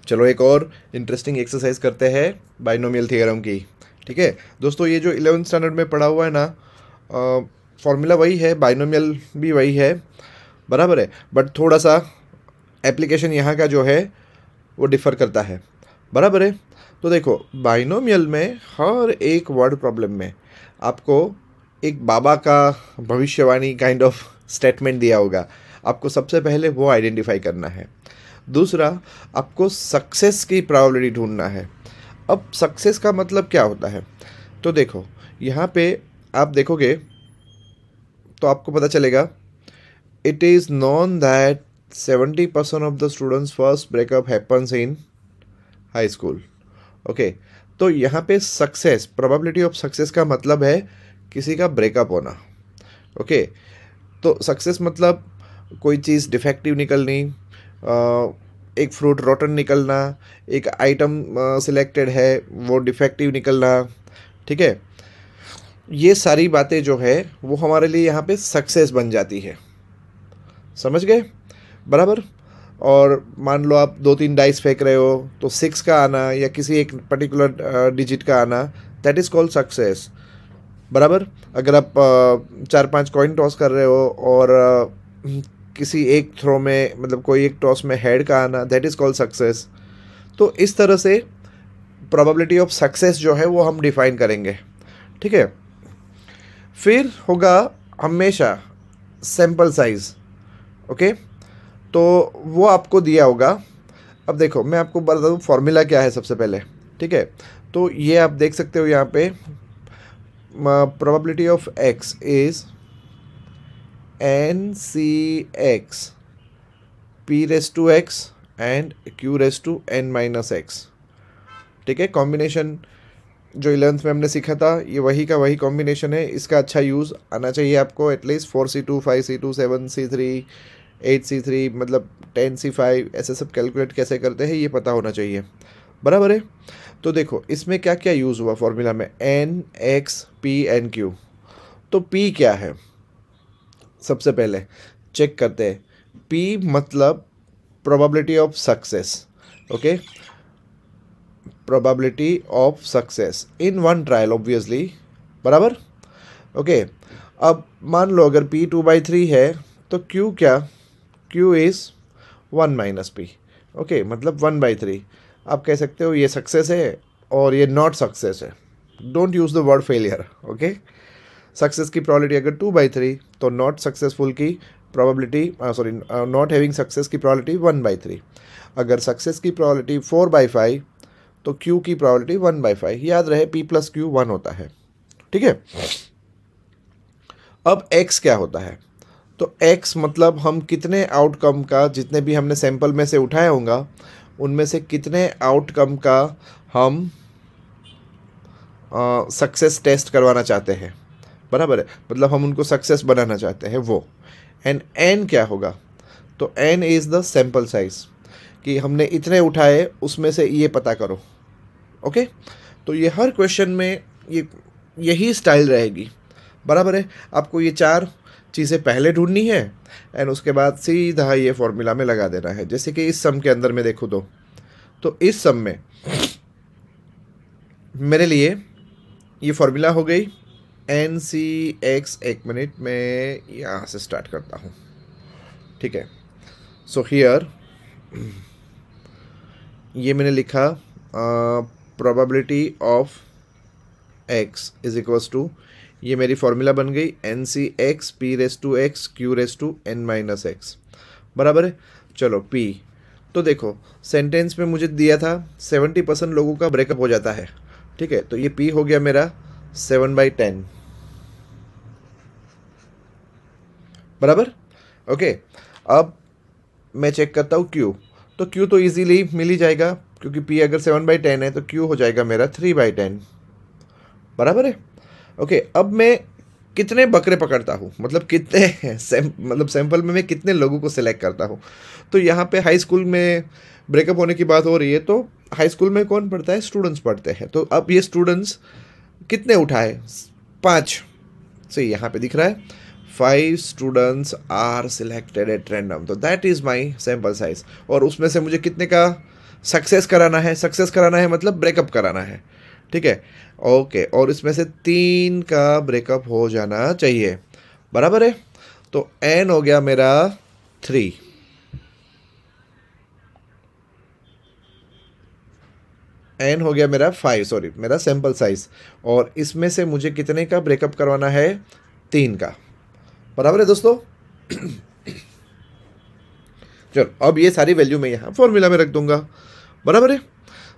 चलो एक और इंटरेस्टिंग एक्सरसाइज करते हैं बाइनोमियल थ्योरम की। ठीक है दोस्तों, ये जो 11th स्टैंडर्ड में पढ़ा हुआ है ना, फॉर्मूला वही है, बाइनोमियल भी वही है, बराबर है, बट थोड़ा सा एप्लीकेशन यहाँ का जो है वो डिफ़र करता है, बराबर है। तो देखो, बाइनोमियल में हर एक वर्ड प्रॉब्लम में आपको एक बाबा का भविष्यवाणी काइंड ऑफ स्टेटमेंट दिया होगा। आपको सबसे पहले वो आइडेंटिफाई करना है। दूसरा, आपको सक्सेस की प्रोबेबिलिटी ढूंढना है। अब सक्सेस का मतलब क्या होता है, तो देखो यहाँ पे आप देखोगे तो आपको पता चलेगा, it is known that 70% of the students first breakup happens in high school. Okay, तो यहाँ पे सक्सेस, प्रोबेबिलिटी ऑफ सक्सेस का मतलब है किसी का ब्रेकअप होना। ओके, तो सक्सेस मतलब कोई चीज़ डिफेक्टिव निकलनी, एक फ्रूट रोटन निकलना, एक आइटम सिलेक्टेड है वो डिफेक्टिव निकलना। ठीक है, ये सारी बातें जो है वो हमारे लिए यहाँ पे सक्सेस बन जाती है। समझ गए, बराबर। और मान लो आप 2-3 डाइस फेंक रहे हो तो 6 का आना या किसी एक पर्टिकुलर डिजिट का आना, दैट इज़ कॉल्ड सक्सेस, बराबर। अगर आप 4-5 कॉइन टॉस कर रहे हो और किसी एक थ्रो में, मतलब कोई एक टॉस में हेड का आना, दैट इज़ कॉल्ड सक्सेस। तो इस तरह से प्रोबेबिलिटी ऑफ सक्सेस जो है वो हम डिफाइन करेंगे। ठीक है, फिर होगा हमेशा सैम्पल साइज़। ओके, तो वो आपको दिया होगा। अब देखो मैं आपको बता दूँ फॉर्मूला क्या है सबसे पहले। ठीक है, तो ये आप देख सकते हो यहाँ पे, probability of x is N C x P raise to X and Q raise to N minus X. ठीक है, कॉम्बिनेशन जो 11th में हमने सीखा था ये वही का वही कॉम्बिनेशन है। इसका अच्छा यूज़ आना चाहिए आपको, at least 4C2 5C2 7C3 8C3 मतलब 10C5 ऐसे सब कैलकुलेट कैसे करते हैं ये पता होना चाहिए, बराबर है। तो देखो इसमें क्या क्या यूज़ हुआ फॉर्मूला में, N X P N Q. तो पी क्या है सबसे पहले चेक करते हैं। पी मतलब probability of success. Okay, probability of success in one trial obviously, बराबर। ओके, अब मान लो अगर P 2/3 है तो Q क्या, Q is 1 minus P. Okay, मतलब 1/3। आप कह सकते हो ये सक्सेस है और ये नॉट सक्सेस है। Don't use the word failure. Okay, success की प्रोबेबिलिटी अगर 2/3 तो नॉट सक्सेसफुल की probability, sorry not having success की प्रोबेबिलिटी 1/3। अगर सक्सेस की प्रोबेबिलिटी 4/5 तो Q की प्रोबेबिलिटी 1/5। याद रहे P प्लस Q 1 होता है। ठीक है, अब X क्या होता है, तो X मतलब हम कितने आउटकम का, जितने भी हमने सैंपल में से उठाया होगा उनमें से कितने आउटकम का हम सक्सेस टेस्ट करवाना चाहते हैं, बराबर है, मतलब हम उनको सक्सेस बनाना चाहते हैं वो। एंड N क्या होगा, तो N is the sample size, कि हमने इतने उठाए उसमें से ये पता करो। ओके, तो ये हर क्वेश्चन में यही स्टाइल रहेगी, बराबर है। आपको ये 4 चीज़ें पहले ढूंढनी है एंड उसके बाद सीधा ये फॉर्मूला में लगा देना है। जैसे कि इस सम के अंदर में देखो तो इस सम में मेरे लिए ये फॉर्मूला हो गई एन सी एक्स। एक मिनट में यहाँ से स्टार्ट करता हूँ। ठीक है, सो हियर ये मैंने लिखा probability of x is equals to, ये मेरी फॉर्मूला बन गई N C x P raise to x Q raise to N minus X, बराबर है। चलो पी, तो देखो सेंटेंस में मुझे दिया था 70% लोगों का ब्रेकअप हो जाता है। ठीक है, तो ये पी हो गया मेरा 7/10, बराबर। ओके, अब मैं चेक करता हूँ क्यू, तो क्यू तो इजीली मिल ही जाएगा क्योंकि पी अगर 7/10 है तो क्यू हो जाएगा मेरा 3/10, बराबर है। ओके, अब मैं कितने बकरे पकड़ता हूँ, मतलब कितने मतलब सैंपल में मैं कितने लोगों को सिलेक्ट करता हूँ। तो यहाँ पे हाई स्कूल में ब्रेकअप होने की बात हो रही है, तो हाई स्कूल में कौन पढ़ता है, स्टूडेंट्स पढ़ते हैं। तो अब ये स्टूडेंट्स कितने उठाए, 5 से यहाँ पे दिख रहा है 5 students are selected at random, तो that is my sample size. और उसमें से मुझे कितने का सक्सेस कराना है मतलब ब्रेकअप कराना है, ठीक है। ओके, और इसमें से 3 का ब्रेकअप हो जाना चाहिए, बराबर है। तो n हो गया मेरा 3, n हो गया मेरा 5, सॉरी मेरा सैंपल साइज, और इसमें से मुझे कितने का ब्रेकअप करवाना है, 3 का, बराबर है दोस्तों। चलो अब ये सारी वैल्यू मैं यहाँ फॉर्मूला में रख दूंगा, बराबर है।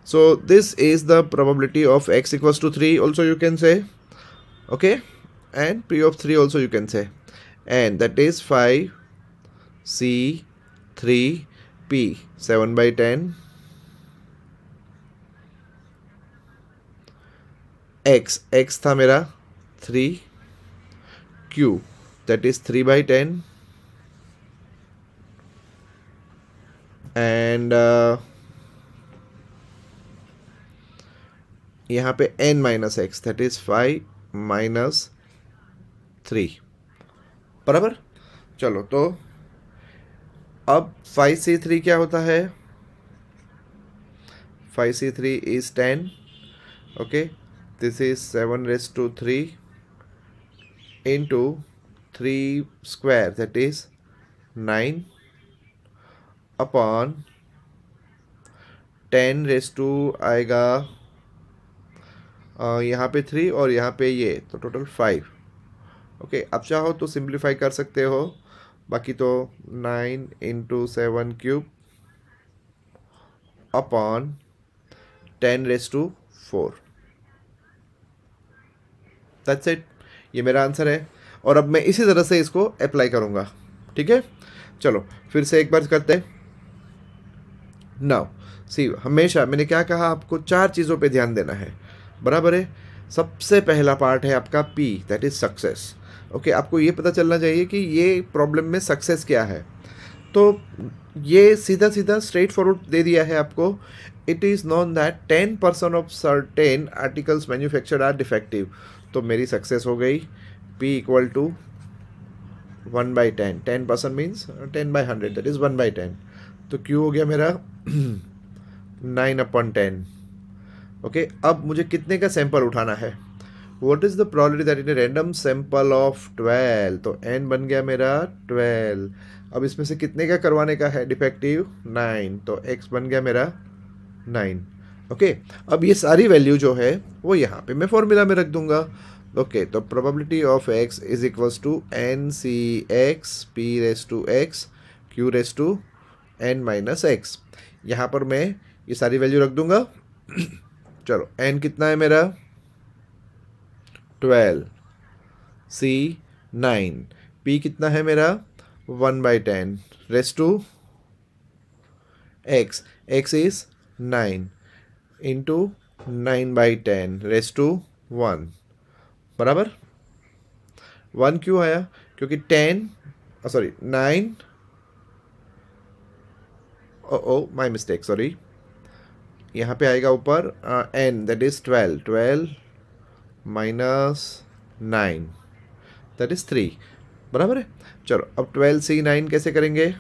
So this is the probability of x equals to 3 also you can say, okay, and p of 3 also you can say, and that is 5 c 3 p 7/10 x था मेरा 3 q दैट इज 3/10 एंड यहाँ पे n minus x that is 5 minus 3, बराबर। चलो तो अब 5c3 क्या होता है, 5c3 is 10, okay, this is 7/3 into 3 square that is 9 upon 10 आएगा यहाँ पे 3 और यहाँ पे ये, तो टोटल 5, ओके। अब चाहो तो सिंप्लीफाई कर सकते हो, बाकी तो 9 into 7 cube upon 10/4, that's it, ये मेरा आंसर है। और अब मैं इसी तरह से इसको अप्लाई करूँगा, ठीक है। चलो फिर से एक बार करते हैं। नाउ सी, हमेशा मैंने क्या कहा, आपको 4 चीज़ों पे ध्यान देना है, बराबर है। सबसे पहला पार्ट है आपका P, that is success, okay. आपको ये पता चलना चाहिए कि ये प्रॉब्लम में सक्सेस क्या है, तो ये सीधा सीधा स्ट्रेट फॉरवर्ड दे दिया है आपको। It is known that 10% of certain articles manufactured are defective, तो मेरी सक्सेस हो गई P equal to 1/10, 10% means 10/100 that is 1/10, तो Q हो गया मेरा 9/10, ओके। अब मुझे कितने का सैंपल उठाना है, what is the probability that in a random sample of 12, तो n बन गया मेरा 12। अब इसमें से कितने का करवाने का है डिफेक्टिव, 9, तो x बन गया मेरा 9, ओके। अब ये सारी वैल्यू जो है वो यहाँ पे मैं फॉर्मूला में रख दूंगा, ओके। तो probability of x is equals to NCx p/x q/n-x, यहाँ पर मैं ये सारी वैल्यू रख दूंगा। चलो n कितना है मेरा 12, c 9, p कितना है मेरा 1/10 raise to x, x is 9 into 9/10 raise to 1, बराबर। 1 क्यों आया, क्योंकि 10 sorry 9, oh my mistake, sorry, यहाँ पे आएगा ऊपर n that is 12 minus 9 that is 3, बराबर है। चलो अब 12c9 कैसे करेंगे,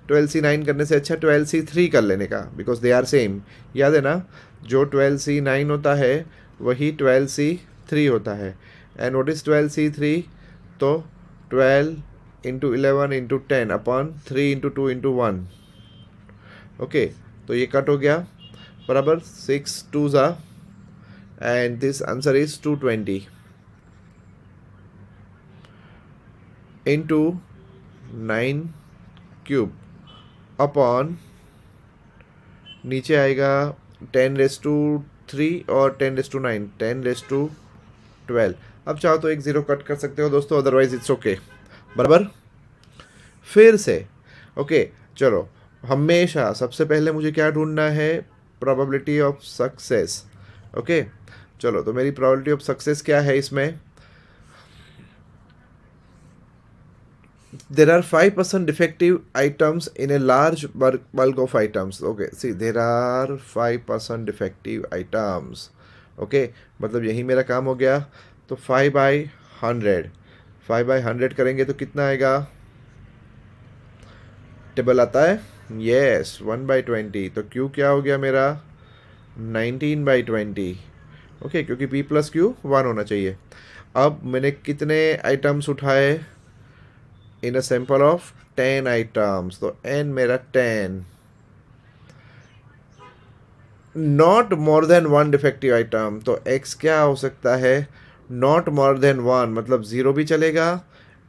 12c9 करने से अच्छा 12c3 कर लेने का, बिकॉज दे आर सेम, याद है ना, जो 12c9 होता है वही 12c3 होता है। एंड व्हाट इज 12c3, तो 12 into 11 into 10 upon 3 into 2 into 1, okay. तो ये कट हो गया, बराबर, 6 2s and this answer is 220 into 9 cube upon, नीचे आएगा 10/3 और 10/9, 10/12। अब चाहो तो एक ज़ीरो कट कर सकते हो दोस्तों, अदरवाइज इट्स ओके, बराबर। फिर से ओके, चलो हमेशा सबसे पहले मुझे क्या ढूंढना है, प्रोबेबिलिटी ऑफ सक्सेस, ओके। चलो तो मेरी प्रोबेबिलिटी ऑफ सक्सेस क्या है इसमें, there are 5% defective items in a large bulk of items, okay, see there are 5% defective items, okay, मतलब यही मेरा काम हो गया। तो 5/100 करेंगे तो कितना आएगा, टेबल आता है यस 1/20, तो क्यू क्या हो गया मेरा 19/20। ओके, क्योंकि पी प्लस क्यू 1 होना चाहिए। अब मैंने कितने आइटम्स उठाए इन अ सैंपल ऑफ 10 आइटम्स, तो एन मेरा 10। Not more than one defective item, तो एक्स क्या हो सकता है, नॉट मोर देन वन, मतलब ज़ीरो भी चलेगा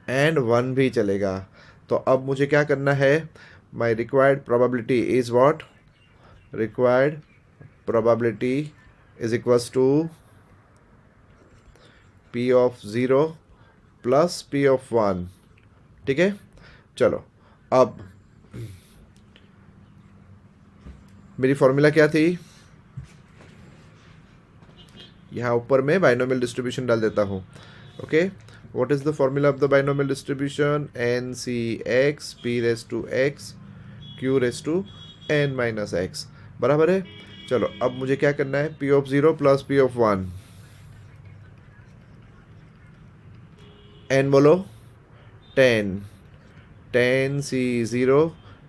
एंड वन भी चलेगा। तो अब मुझे क्या करना है, my required probability is what, required probability is equals to P of zero plus P of one. ठीक है, चलो अब मेरी फॉर्मूला क्या थी, यहाँ ऊपर मैं बाइनोमियल डिस्ट्रीब्यूशन डाल देता हूँ। Okay, what is the formula of the binomial distribution, N C x P raise to x Q raise to N minus X, बराबर है। चलो अब मुझे क्या करना है, P of zero plus P of one, N बोलो 10, 10 सी ज़ीरो,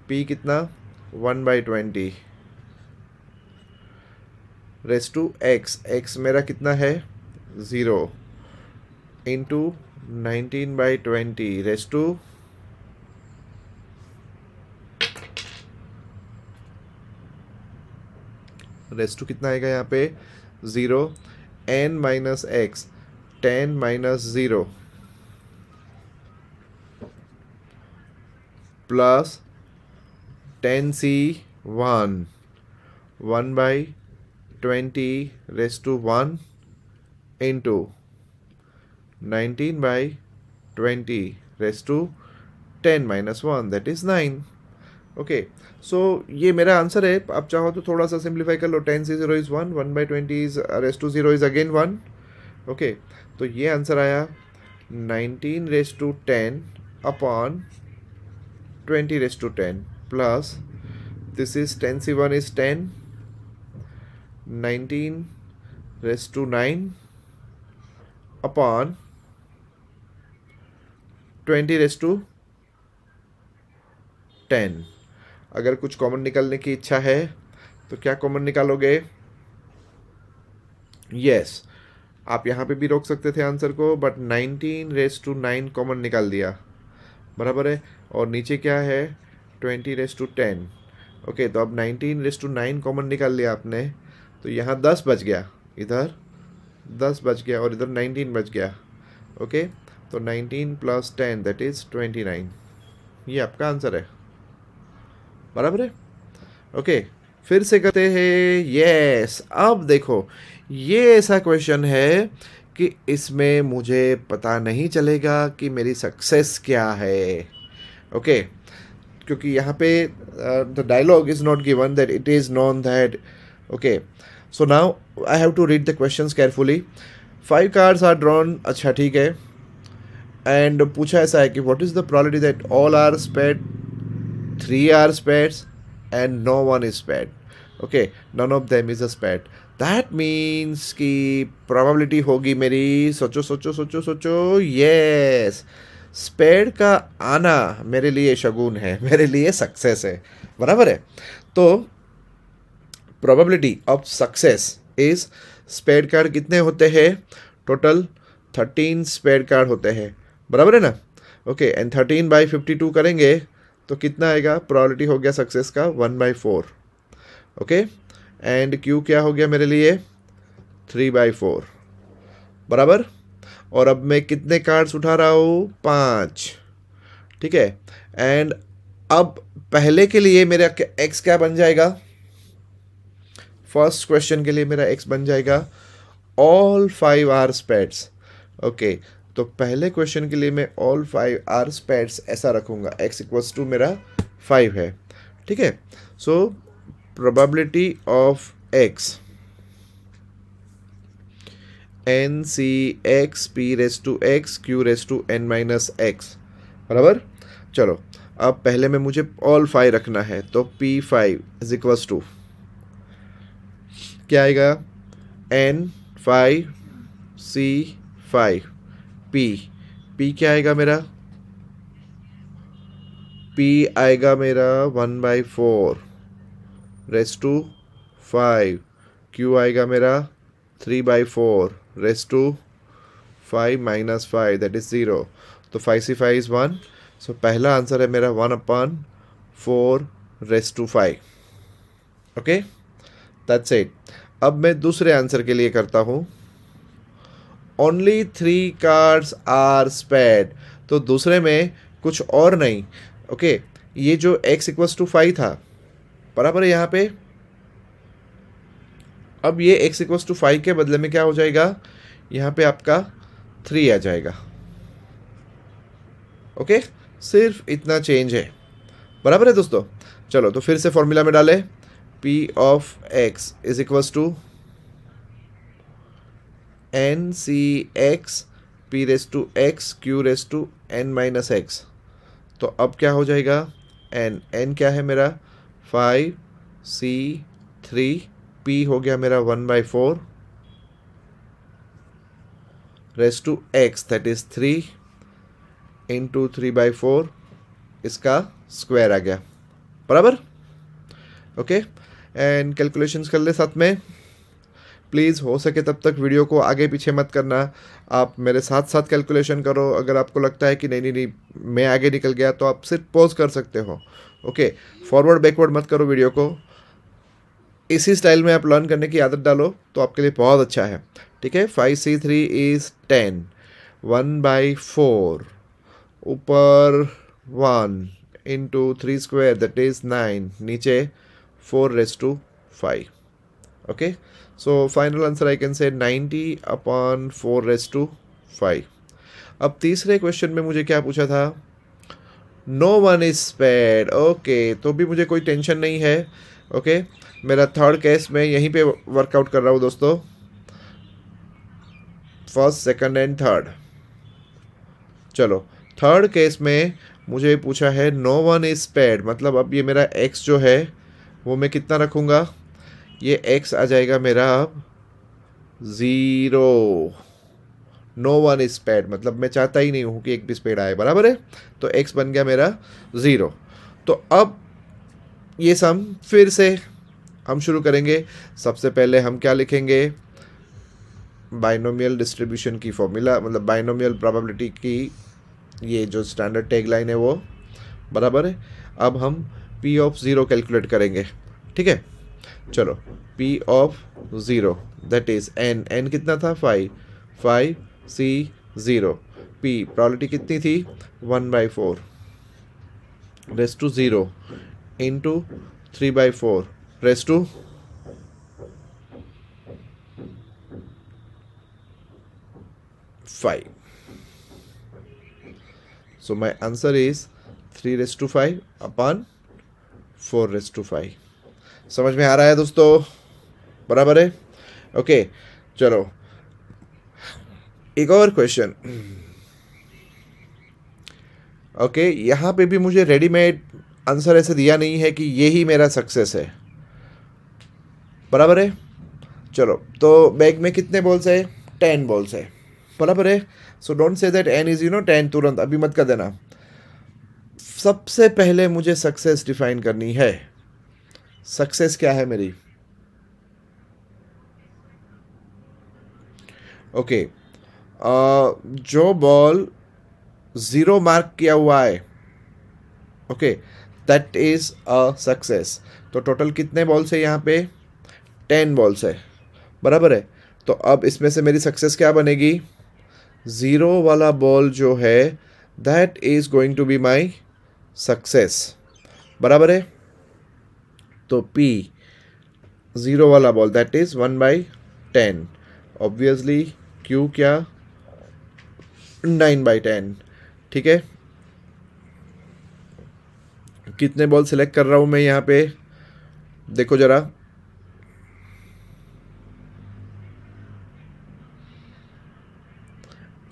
पी कितना 1/20 रेस टू एक्स, एक्स मेरा कितना है 0 इंटू 19/20 रेस टू कितना आएगा यहाँ पे 0, n minus x 10 minus 0 plus 10c1 1/20 raise to 1 into 19/20 raise to 10 minus 1 that is 9। Okay, so ये मेरा आंसर है। आप चाहो तो थोड़ा सा सिंप्लीफाई कर लो, 10c0 is 1, 1/20 is raise to 0 is again 1। Okay, तो ये आंसर आया 19 raise to 10 upon 20 raise to 10 plus this is 10c1 is 10, 19 raise to 9 upon 20 raise to 10। अगर कुछ कॉमन निकालने की इच्छा है तो क्या कॉमन निकालोगे, यस आप यहाँ पे भी रोक सकते थे आंसर को, बट 19 रेस टू 9 कॉमन निकाल दिया, बराबर है। और नीचे क्या है 20 रेस टू 10। ओके, तो अब 19 रेस टू 9 कॉमन निकाल लिया आपने, तो यहाँ 10 बच गया, इधर 10 बच गया और इधर 19 बच गया। ओके, तो 19 प्लस 10 दैट इज़ 29, ये आपका आंसर है, बराबर है। ओके, फिर से करते हैं, यस। अब देखो ये ऐसा क्वेश्चन है कि इसमें मुझे पता नहीं चलेगा कि मेरी सक्सेस क्या है। ओके, क्योंकि यहाँ पे the dialogue is not given that it is known that. Okay, so now I have to read the questions carefully. 5 cards are drawn, अच्छा ठीक है, एंड पूछा ऐसा है कि what is the probability that all are spade, 3 are spades and no one is spade. Okay, none of them is a spade, that means कि probability होगी मेरी, सोचो सोचो सोचो सोचो, यस स्पेड का आना मेरे लिए शगुन है, मेरे लिए सक्सेस है, बराबर है। तो probability of success is, spade card कितने होते हैं टोटल, 13 स्पेड कार्ड होते हैं, बराबर है ना। ओके, एंड 13/52 करेंगे तो कितना आएगा, प्रोबेबिलिटी हो गया सक्सेस का 1/4। ओके, एंड क्यू क्या हो गया मेरे लिए 3/4, बराबर। और अब मैं कितने कार्ड्स उठा रहा हूँ, 5, ठीक है। एंड अब पहले के लिए मेरा एक्स क्या बन जाएगा, फर्स्ट क्वेश्चन के लिए मेरा एक्स बन जाएगा ऑल 5 आर स्पेड्स। ओके, तो पहले क्वेश्चन के लिए मैं ऑल 5 आर स्पेड्स ऐसा रखूंगा, एक्स इक्वल्स टू मेरा 5 है, ठीक है। So probability of X N C x P raise to x Q raise to N minus X, बराबर। चलो अब पहले में मुझे ऑल 5 रखना है, तो P5 इज इक्वल्स टू क्या आएगा, N5 C5 P क्या आएगा मेरा P आएगा मेरा 1/4 रेस टू 5, Q आएगा मेरा 3/4 raise to 5 minus 5 that is 0। तो 5 इज 1। सो पहला आंसर है मेरा 1/4 raise to 5। Okay, that's it. अब मैं दूसरे आंसर के लिए करता हूँ। Only 3 cards are spade. तो दूसरे में कुछ और नहीं। ओके, ये जो x इक्वल्स टू 5 था बराबर है यहाँ पे। अब ये x इक्वल्स टू 5 के बदले में क्या हो जाएगा, यहाँ पे आपका 3 आ जाएगा। ओके, सिर्फ इतना चेंज है। बराबर है दोस्तों। चलो तो फिर से फॉर्मूला में डालें। P of x is equals to NCx P raise to x Q raise to n minus x। तो अब क्या हो जाएगा, n क्या है मेरा 5C3, P हो गया मेरा 1/4 raise to x that is 3 into 3/4, इसका स्क्वायर आ गया। बराबर। ओके, एंड कैलकुलेशंस कर ले साथ में। प्लीज़ हो सके तब तक वीडियो को आगे पीछे मत करना, आप मेरे साथ साथ कैलकुलेशन करो। अगर आपको लगता है कि नहीं नहीं नहीं मैं आगे निकल गया तो आप सिर्फ पॉज कर सकते हो। ओके, फॉरवर्ड बैकवर्ड मत करो वीडियो को। इसी स्टाइल में आप लर्न करने की आदत डालो तो आपके लिए बहुत अच्छा है। ठीक है, 5C3 इज़ 10, 1/4 ऊपर 1 इंटू 3 स्क्वायर दैट इज़ 9, नीचे 4 raise to 5। Okay, so final answer I can say 90/4 raise to 5। अब तीसरे क्वेश्चन में मुझे क्या पूछा था, no one is spade. Okay, तो भी मुझे कोई टेंशन नहीं है। ओके, मेरा थर्ड केस में यहीं पे वर्कआउट कर रहा हूँ दोस्तों, फर्स्ट सेकंड एंड थर्ड। चलो, थर्ड केस में मुझे पूछा है नो वन इज स्पेड, मतलब अब ये मेरा x जो है वो मैं कितना रखूँगा, ये x आ जाएगा मेरा अब 0। नो वन इज स्पेड मतलब मैं चाहता ही नहीं हूँ कि एक भी स्पेड आए। बराबर है, तो x बन गया मेरा 0। तो अब ये सम फिर से हम शुरू करेंगे। सबसे पहले हम क्या लिखेंगे, बाइनोमियल डिस्ट्रीब्यूशन की फॉर्मूला, मतलब बाइनोमियल प्रोबेबिलिटी की ये जो स्टैंडर्ड टैगलाइन है वो। बराबर है, अब हम P ऑफ 0 कैलकुलेट करेंगे। ठीक है, चलो P of 0 that is n कितना था 5C0, P प्रोबेबिलिटी कितनी थी 1/4 raise to 0 into 3/4 raise to 5। So my answer is 3 raise to 5 upon 4 raise to 5। समझ में आ रहा है दोस्तों? बराबर है। ओके, चलो एक और क्वेश्चन। ओके, यहाँ पे भी मुझे रेडीमेड आंसर ऐसे दिया नहीं है कि यही मेरा सक्सेस है। बराबर है। चलो, तो बैग में कितने बॉल्स है, 10 बॉल्स है। बराबर है। So don't say that n is 10 तुरंत अभी मत कर देना। सबसे पहले मुझे सक्सेस डिफाइन करनी है। सक्सेस क्या है मेरी? ओके, जो बॉल 0 मार्क किया हुआ है, okay, that is a success. तो टोटल कितने बॉल्स है यहाँ पे, 10 बॉल्स है। बराबर है। तो अब इसमें से मेरी सक्सेस क्या बनेगी, 0 वाला बॉल जो है that is going to be my success. बराबर है। तो P 0 वाला ball that is 1/10, obviously Q क्या 9/10। ठीक है, कितने बॉल सिलेक्ट कर रहा हूं मैं यहाँ पे, देखो जरा,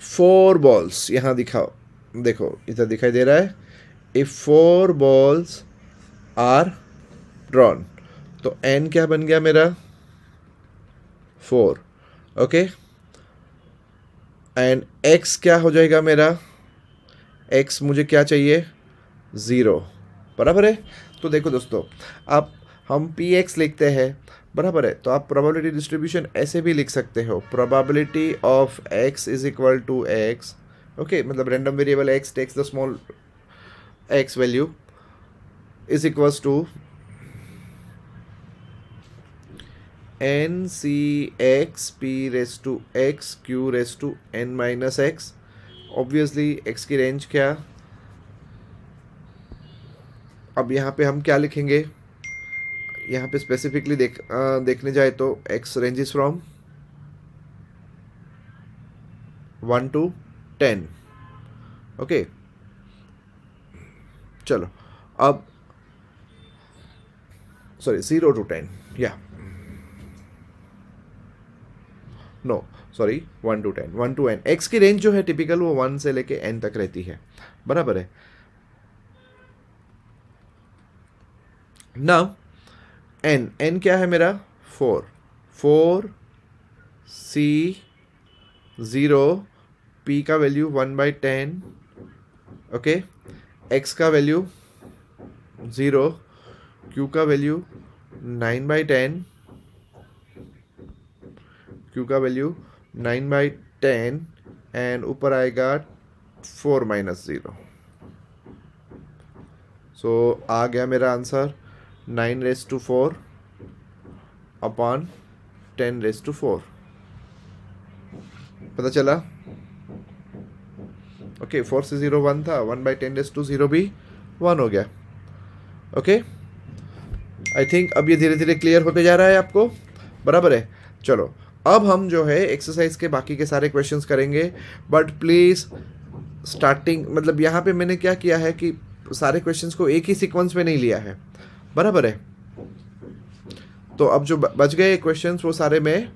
फोर बॉल्स यहाँ दिखाओ, देखो इधर दिखाई दे रहा है। इफ 4 बॉल्स आर ड्रॉन, तो n क्या बन गया मेरा 4। ओके, एंड x क्या हो जाएगा मेरा, x मुझे क्या चाहिए 0। बराबर है। तो देखो दोस्तों, आप हम पी एक्स लिखते हैं, बराबर है, तो आप प्रोबेबिलिटी डिस्ट्रीब्यूशन ऐसे भी लिख सकते हो, probability of x is equal to x, okay, मतलब random variable x takes the small x value is equals to n C x P raise to x Q raise to N minus x. Obviously x की range क्या, अब यहाँ पे हम क्या लिखेंगे, यहाँ पे स्पेसिफिकली देखने जाए तो x ranges from 1 to 10, okay. चलो अब सॉरी 0 to 10, या no sorry 1 to 10, 1 to n। x की रेंज जो है टिपिकल वो 1 से लेके n तक रहती है, बराबर है। नाउ n क्या है मेरा 4, 4 c 0 p का वैल्यू 1/10, ओके, x का वैल्यू 0, q का वैल्यू 9/10, q का वैल्यू 9/10 एंड ऊपर आएगा 4 - 0। सो आ गया मेरा आंसर 9⁻⁴ अपॉन 10⁻⁴। पता चला, ओके। 4 से 0 1 था, 1/10⁻⁴ भी 1 हो गया, ओके। आई थिंक अब ये धीरे धीरे क्लियर होते जा रहा है आपको, बराबर है। चलो अब हम जो है एक्सरसाइज के बाकी के सारे क्वेश्चंस करेंगे, बट प्लीज़ स्टार्टिंग मतलब यहाँ पे मैंने क्या किया है कि सारे क्वेश्चंस को एक ही सीक्वेंस में नहीं लिया है, बराबर है। तो अब जो बच गए क्वेश्चंस वो सारे मैं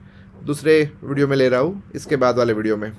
दूसरे वीडियो में ले रहा हूँ, इसके बाद वाले वीडियो में।